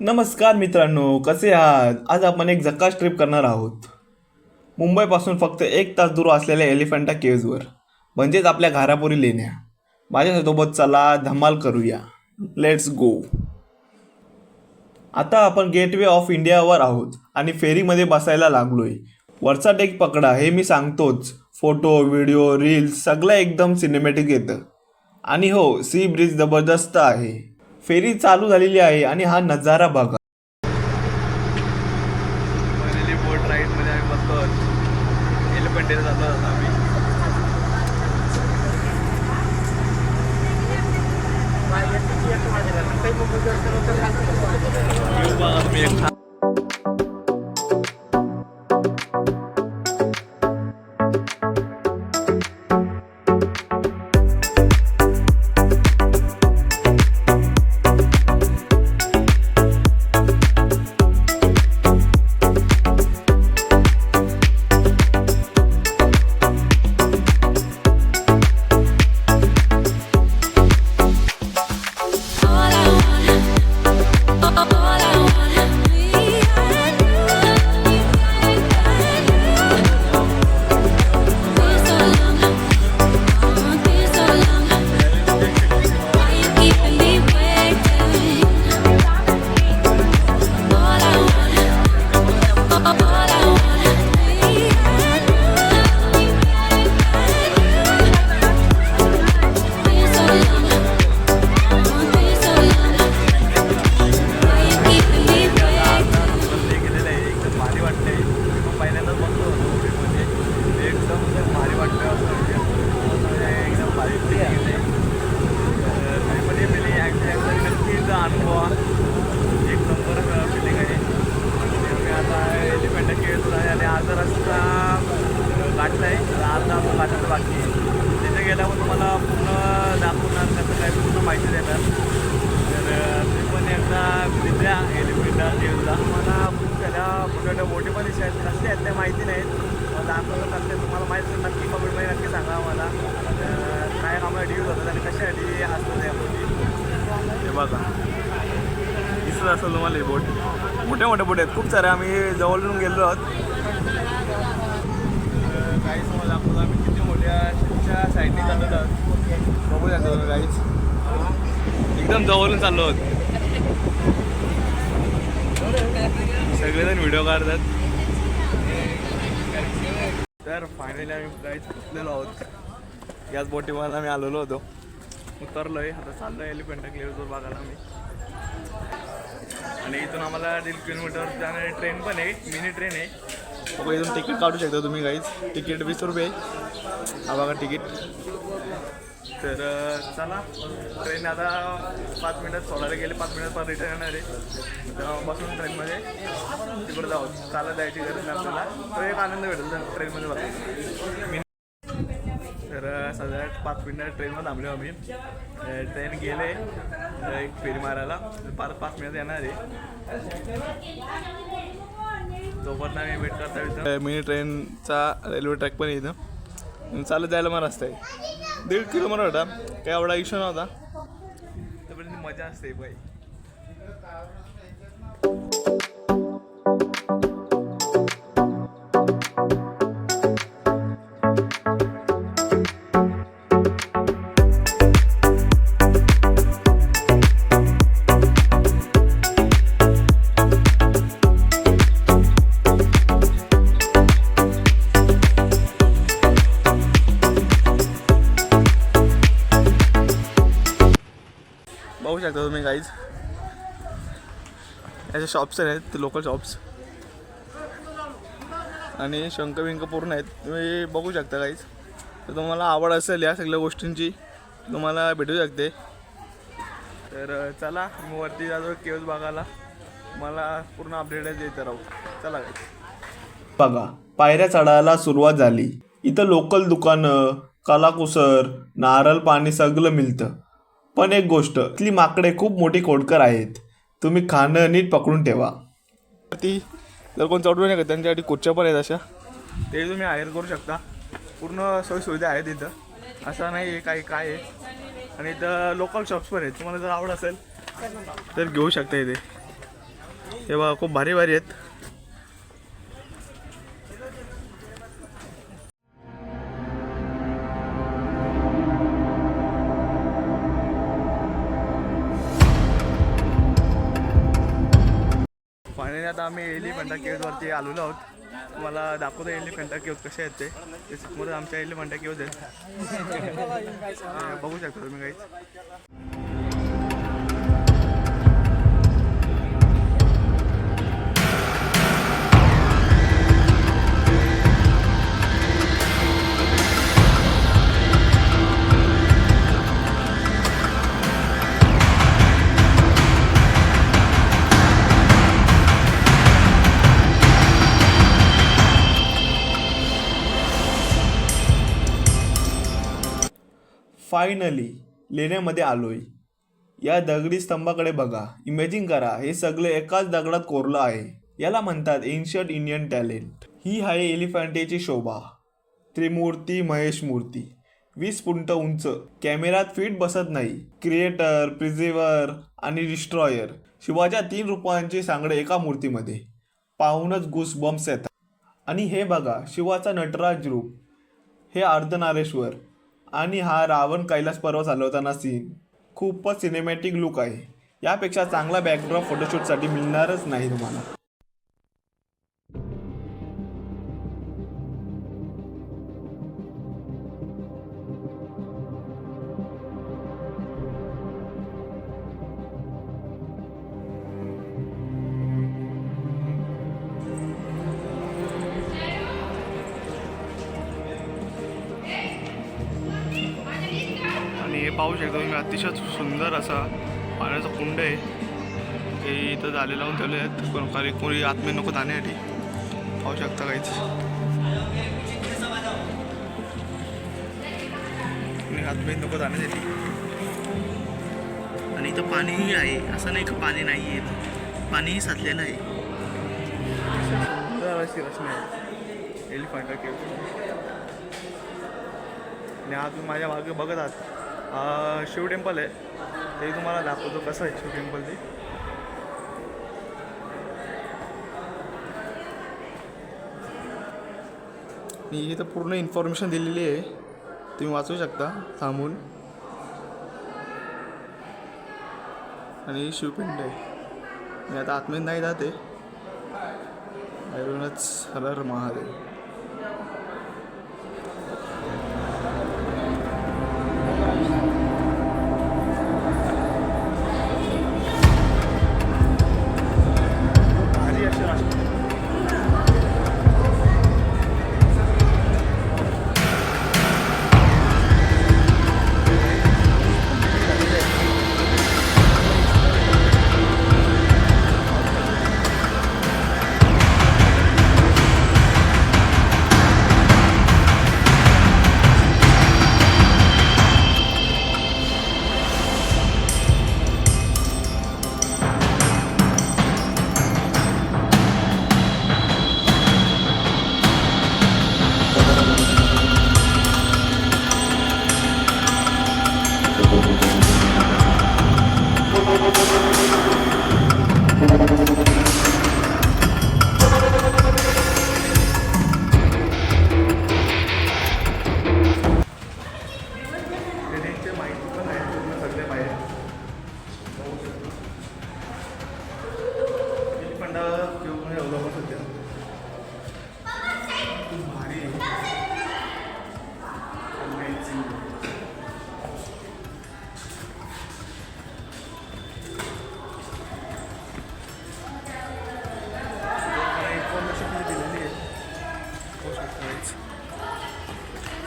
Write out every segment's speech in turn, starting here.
नमस्कार मित्रांनो, कसे आहात? आज आपण एक झकास ट्रिप करणार आहोत. मुंबईपासून फक्त 1 तास दूर असलेल्या एलिफंटा केव्जवर, म्हणजेच आपल्या घारापुरी लेण्या. माझ्यासोबत चला धमाल करूया. Let's go. आता आपण गेटवे ऑफ इंडियावर आहोत आणि फेरीमध्ये बसायला लागलोय. वरचा डेक पकडा, हे मी सांगतोच. फोटो, व्हिडिओ, रील्स सगळं एकदम सिनेमॅटिक येतं. आणि हो, सी ब्रिज जबरदस्त आहे. फेरी चालू झालेली आहे आणि हा नजारा बघा. फायनली बोट राईडमध्ये आम्ही बसतो. एलिफंटेला जातो आता आम्ही. येऊ बघा तुम्ही एक बाकी तिथे गेल्यावर तुम्हाला पूर्ण दाखवणार कसं काय पूर्ण माहिती देणार. तर तुम्ही पण एकदा विद्या एलिफंटा केव्हला मला खूप त्याला मोठ्या मोठे पण दिसत आहेत. कसले आहेत ते माहिती नाहीत. दाखवलं कसले तुम्हाला माहिती नक्की कमेंटमध्ये नक्की सांगा मला. काय आम्हाला ड्यूज होतात आणि कशासाठी असतं त्यामध्ये हे बघा. दिसत असेल तुम्हाला हे बोट. मोठे मोठे बोट आहेत खूप सारे. आम्ही जवळून गेलो आहोत. काही समज दाखवतो आम्ही किती मोठ्या साईडने चालत आहोत. बघू शकतो तुम्ही काहीच एकदम जवळून चाललो आहोत. सगळेजण व्हिडिओ काढतात. तर फायनली आम्ही काहीच पोचलेलो आहोत. याच बोटीवर आम्ही आलेलो होतो. उतरलो आहे आता चाललो आहे एलिफंटा केव्हजवर बघायला आम्ही. आणि इथून आम्हाला 1.5 किलोमीटर जाणारी ट्रेन पण आहे. मिनी ट्रेन आहे. बघा इथून तिकीट काढू शकता तुम्ही काहीच. तिकीट 20 रुपये. हा बघा तिकीट. तर चला ट्रेन आता 5 मिनटात सोडायला गेले. 5 मिनटात परत रिटर्न येणार आहे. तर बसून ट्रेनमध्ये तिकडे जाऊ. चालत जायची गरज नाही आपल्याला. तो एक आनंद भेटेल ट्रेनमध्ये बघा. तर साधारण 5 मिनटात ट्रेनमध्ये थांबलो आम्ही. ट्रेन गेले एक फेरी मारायला. परत 5 मिनिट येणार आहे. तोपर्यंत आम्ही वेट करता. मिनी ट्रेनचा रेल्वे ट्रॅक पण इथं चालत जायला मला रस्ता आहे. 1.5 किलोमीटर होता. काही एवढा इश्यू नव्हता. तोपर्यंत मजा असते बाई. बघू शकता तुम्ही काहीच याचे शॉप्स आहेत ते लोकल शॉप्स. आणि शंख बिंक पूर्ण आहेत. तुम्ही बघू शकता काहीच. तर तुम्हाला आवड असेल या सगळ्या गोष्टींची तुम्हाला भेटू शकते. तर चला मी वरती जातो केव्ज बघायला. मला पूर्ण अपडेट देत राहू. चला काहीच बघा पायऱ्या चढायला सुरुवात झाली. इथं लोकल दुकानं, कलाकुसर, नारळ पाणी सगळं मिळतं. पण एक गोष्ट, इथली माकडे खूप मोठी खोडकर आहेत. तुम्ही खाणं नीट पकडून ठेवा. ती जर कोण चढू नये का त्यांच्यासाठी खुर्च्या पण आहेत अशा. ते तुम्ही हायर करू शकता. पूर्ण सोयीसुविधा आहेत इथं. असं नाही आहे काही काय आहे. आणि इथं लोकल शॉप्स पण आहेत. तुम्हाला जर आवड असेल तर घेऊ शकता इथे. हे बघा खूप भारी भारी आहेत. फायनली आता आम्ही एलिफंटा केव्हवरती आलेलो आहोत. तुम्हाला दाखवतो एलिफंटा केव्ह कसे आहेत ते समोर आमच्या एलिफंटा केव्ह आहेत. बघू शकता तुम्ही काही. फायनली लेण्यामध्ये आलोय. या दगडी स्तंभाकडे बघा. इमॅजिन करा, हे सगळे एकाच दगडात कोरलं आहे. याला म्हणतात एन्शियंट इंडियन टॅलेंट. ही आहे एलिफंटेची शोभा. त्रिमूर्ती महेश मूर्ती 20 फूट उंच. कॅमेऱ्यात फिट बसत नाही. क्रिएटर, प्रिझर्व्हर आणि डिस्ट्रॉयर, शिवाच्या 3 रूपांचे सांगडे एका मूर्तीमध्ये. पाहूनच गुस बम्स येतात. आणि हे बघा, शिवाचा नटराज रूप, हे अर्धनारेश्वर आणि हा रावण कैलास पर्वत चालवताना सीन. खूपच सिनेमॅटिक लुक आहे. यापेक्षा चांगला बॅकड्रॉप फोटोशूटसाठी मिळणारच नाही तुम्हाला. आणि हे पाहू शकता तुम्ही, अतिशय सुंदर असा पाण्याचा कुंड आहे. ते इथं झाले लावून ठेवले आहेत. काही कोणी आतमध्ये नको जाण्यासाठी. पाहू शकता काहीच कोणी आतमध्ये नको जाण्यासाठी. आणि इथं पाणीही आहे, असं नाही का पाणी नाही आहे, पाणीही साचलेलं आहे. सुंदर अशी रचना आहे एलिफंटा केव्ह. आणि हा तुम्ही माझ्या मागे बघत आहात शिव टेम्पल आहे. ते तुम्हाला दाखवतो कसं आहे शिव टेम्पल ते. आणि इथं पूर्ण इन्फॉर्मेशन दिलेली आहे, तुम्ही वाचू शकता थांबून. आणि शिवपिंड आहे. मी आता आतमध्ये नाही जाते. बाहेरूनच हर हर महादेव.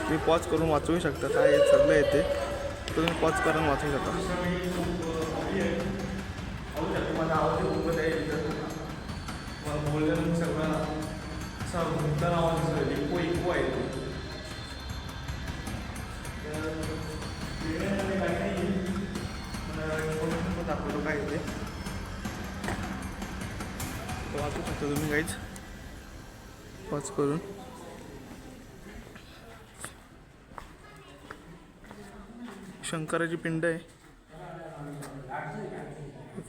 तुम्ही पॉज करून वाचवू शकता. काय सगळं येते तुम्ही पॉज करून वाचू शकता. माझा आवाज उभं आहे. मला बोलल्यानंतर सगळं असा भुंकर आवाज इको इको आहे. दाखवतो काय येते वाचू शकता तुम्ही काहीच पॉज करून. शंकराची पिंड आहे.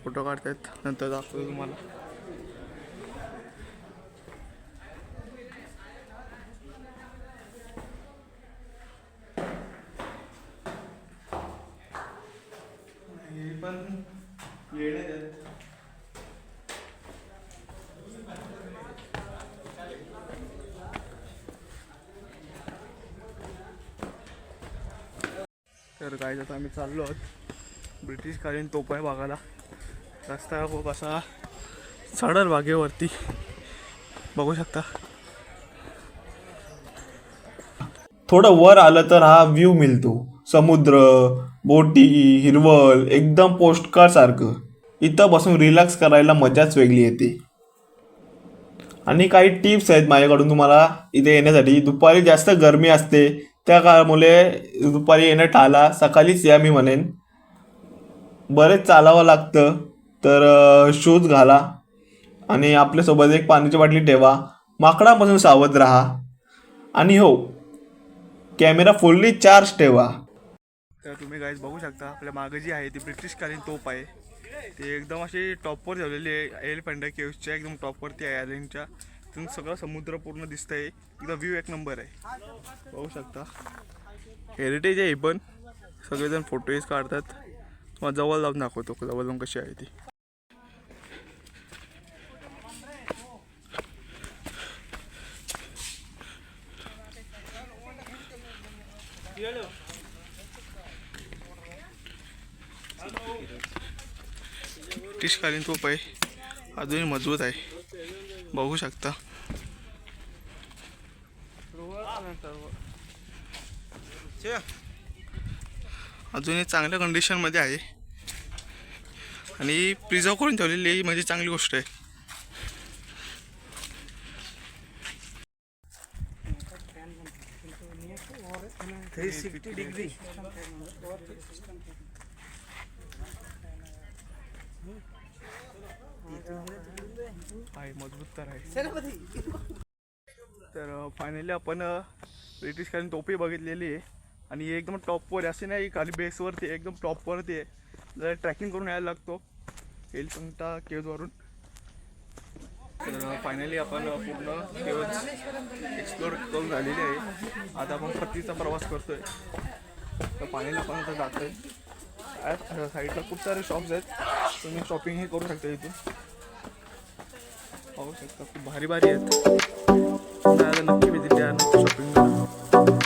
फोटो काढतायत, नंतर दाखवतो तुम्हाला. हे पण येण्यात आहेत. तर काय आता आम्ही चाललो आहोत ब्रिटिशकालीन तोफा बघायला. रस्ता खूप असा चढल बागेवरती बघू शकता. थोडं वर आलं तर हा व्ह्यू मिळतो. समुद्र, बोटी, हिरवळ, एकदम पोस्टकार्ड सारखं. इथं बसून रिलॅक्स करायला मजाच वेगळी येते. आणि काही टिप्स आहेत माझ्याकडून तुम्हाला इथे येण्यासाठी. दुपारी जास्त गरमी असते, त्या काळामुळे दुपारी येणं टाळा, सकाळीच या मी म्हणेन. बरेच चालावं लागतं, तर शूज घाला आणि आपल्यासोबत एक पाण्याची बाटली ठेवा. माकडापासून सावध राहा आणि हो, कॅमेरा फुल्ली चार्ज ठेवा. तर तुम्ही गाईज बघू शकता आपल्या मागे जी आहे ती ब्रिटिशकालीन तोफ आहे. ती एकदम अशी टॉपवर ठेवलेली आहे. एलिफंटा केव्सच्या एकदम टॉपवरती आहे आयलंडच्या. तिथून सगळं समुद्र पूर्ण दिसतंय. एकदम व्ह्यू एक नंबर आहे, बघू शकता. हेरिटेज आहे ही पण. सगळेजण फोटोज काढतात. तुम्हाला जवळ जाऊन दाखवतो जवळ जाऊन कशी आहे ती. ब्रिटिशकालीन तोफ आहे, अजूनही मजबूत आहे, बघू शकता. अजूनही चांगल्या कंडिशनमध्ये आहे आणि प्रिझर्व करून ठेवलेली म्हणजे चांगली गोष्ट आहे. आहे मजबूत तर आहे. तर फायनली आपण ब्रिटिशकालीन टोपी बघितलेली आहे आणि एकदम टॉपवर असे नाही खाली बेसवरती एकदम टॉपवरती आहे. जरा ट्रॅकिंग करून यायला लागतो एलिफंटा केव्जवरून. तर फायनली आपण पूर्ण केव्ज एक्सप्लोर करून झालेली आहे. आता आपण परतीचा प्रवास करतोय. तर फायनली आपण आता जातोय. साईडला खूप सारे शॉप्स आहेत, तुम्ही शॉपिंगही करू शकता इथून. पाहू शकता खूप भारी भारी आहेत. नक्की विजिट द्या, नक्की शॉपिंग करा.